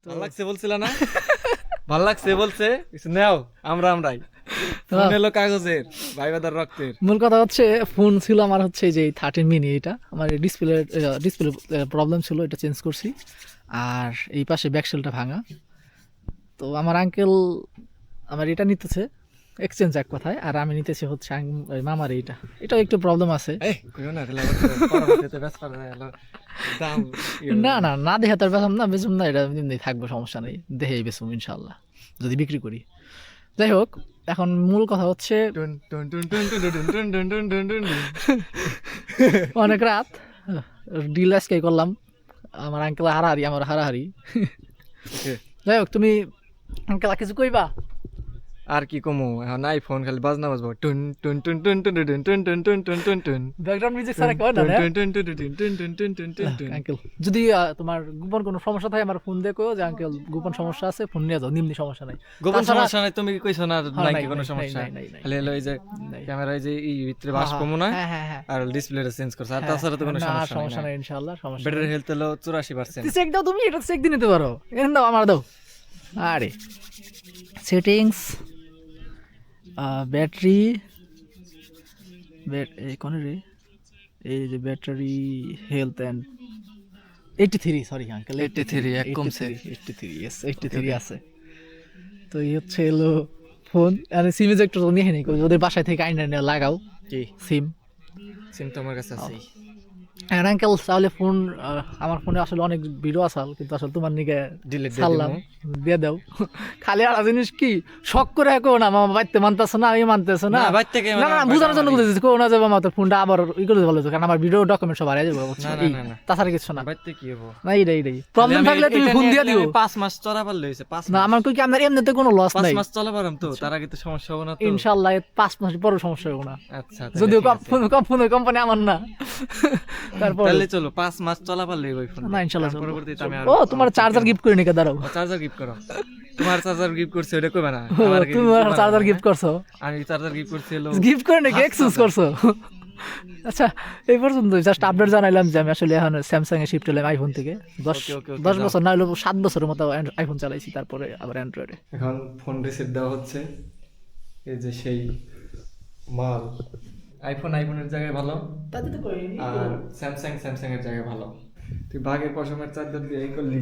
ভালো লাগছে বলছিল না? ভালো লাগছে বলছে কিছু নেও, আমরাই ফোন এলো কাগজের, ভাইবাদার রক্তের। মূল কথা হচ্ছে ফোন ছিল আমার হচ্ছে যে 13 মিনি, এটা আমার ডিসপ্লে প্রবলেম ছিল, এটা চেঞ্জ করছি। আর এই পাশে ব্যাকসেলটা ভাঙা। তো আমার আঙ্কেল আমার এটা নিতেছে এক্সচেঞ্জ এক কথায়, আর আমি নিতেছি হচ্ছে মামার এইটা। এটাও একটু প্রবলেম আছে। এই কইও না রে লাগা, পরবর্তীতে ব্যস্ত হয়ে গেল দাম। না না না, দেখে তার বেচুম না, এটা এমনি থাকবে, সমস্যা নেই, দেখেই বেচুম ইনশাল্লাহ যদি বিক্রি করি। যাই হোক, এখন মূল কথা হচ্ছে টুন টুন টুন টুন টুন টুন টুন টুন টুন টুন টুন টুন। অনেক রাত ডিল আজকে করলাম, আমার আঙ্কেল হারাহারি, আমার হারাহারি। Okay, যাই হোক, তুমি আঙ্কেল আর কিছু কইবা? আর কি কমু, এখন আইফোন খালি বাজনা বাজবো, টুন টুন টুন টুন টুন টুন টুন টুন টুন টুন টুন টুন। ব্যাকগ্রাউন্ড মিউজিক ছাড়া কেউ না। টুন টুন টুন টুন টুন টুন টুন টুন টুন টুন। আঙ্কেল যদি তোমার গোপন কোনো সমস্যা থাকে আমার ফোন দেখো, যে আঙ্কেল গোপন সমস্যা আছে, ফোন নিয়ে যাও, নিম্নি সমস্যা নাই। গোপন তাছাড়া- সমস্যা নাই, তুমি কইছো না নাই কি কোনো সমস্যা? নাই। খালি হলো এই যে নাই। ক্যামেরায় যে এই ভিতরে বাস কমু না, হ্যাঁ আর ডিসপ্লেটা চেঞ্জ করছে, আর তাছাড়া তো কোনো না, সমস্যা সমস্যা নাই। নাই ইনশাআল্লাহ, সমস্যা ব্যাটারি হেলথ হলো 84%। চেক দাও, তুমি এটা চেক দিয়ে নিতে পারো, এখানে দাও, আমার দাও। আরে সেটিংস, ব্যাটারি, এই কোন রে, এই যে battery health and 83, sorry uncle 83 এক কমছে। 83, ইয়েস 83 আছে। তো এই হচ্ছে এলো ফোন, আর সিম একটু নিয়ে নেই, ওদের বাসায় থেকে আইনা নিয়ে লাগাও কি সিম। সিম তো আমার কাছে আছে। আর আঙ্কেল তাহলে ফোন, আমার ফোনে আসলে অনেক ভিডিও আসাল, কিন্তু আসলে তোমার নিকে ডিলিট ছাড়লাম, দিয়ে দাও। খালি আর জিনিস কি শখ করে কো না, মামা বাইতে মানতেছ না, আমি মানতেছ না, না, বাইর থেকে না না বুঝানোর জন্য বলতেছি, কো না যে মামা তোর ফোনটা আবার ই করে ভালো, কারণ আমার ভিডিও ডকুমেন্ট সব হারিয়ে যাবে। না। তাছাড়া কিছু না, বাইতে কি হবো? না এইটাই প্রবলেম থাকলে তুমি ফোন দিয়ে দিও। 5 মাস চলা পারলে হইছে, 5 না মাস। আমার কই কি আপনার এমনিতে কোনো লস 5 নাই, মাস চলা পারম তো, তার আগে তো সমস্যা হবে না তো। ইনশাআল্লাহ 5 মাস পরে সমস্যা হবে না, আচ্ছা, যদিও ফোনের কোম্পানি আমার না। তারপর তাহলে চলো 5 মাস চলা পারলে ওই ফোন। না ইনশাআল্লাহ তার পরবর্তীতে আমি ও তোমার চার্জার গিফট করে নিকে দাঁড়াও। চার্জার গিফট করো। তোমার চার্জার গিফট করছে ওটা কইবা না? তুমি চার্জার গিফট করছো, আমি চার্জার গিফট করছি হলো গিফট করে নাকি এক্সচেঞ্জ করছো? আচ্ছা, এই পর্যন্ত জাস্ট আপডেট জানাইলাম যে আমি আসলে এখন স্যামসাং এ শিফট হলাম আইফোন থেকে। 10 Okay, বছর না হলো 7 বছরের মতো আইফোন চালাইছি, তারপরে আবার অ্যান্ড্রয়েডে। এখন ফোন রিসেট দেওয়া হচ্ছে। এই যে সেই মাল, আইফোনের জায়গায় ভালো, তাতে তো কইনি আর স্যামসাং এর জায়গায় ভালো। তুই বাঘের পশমের চাদর দিয়ে এই করলি।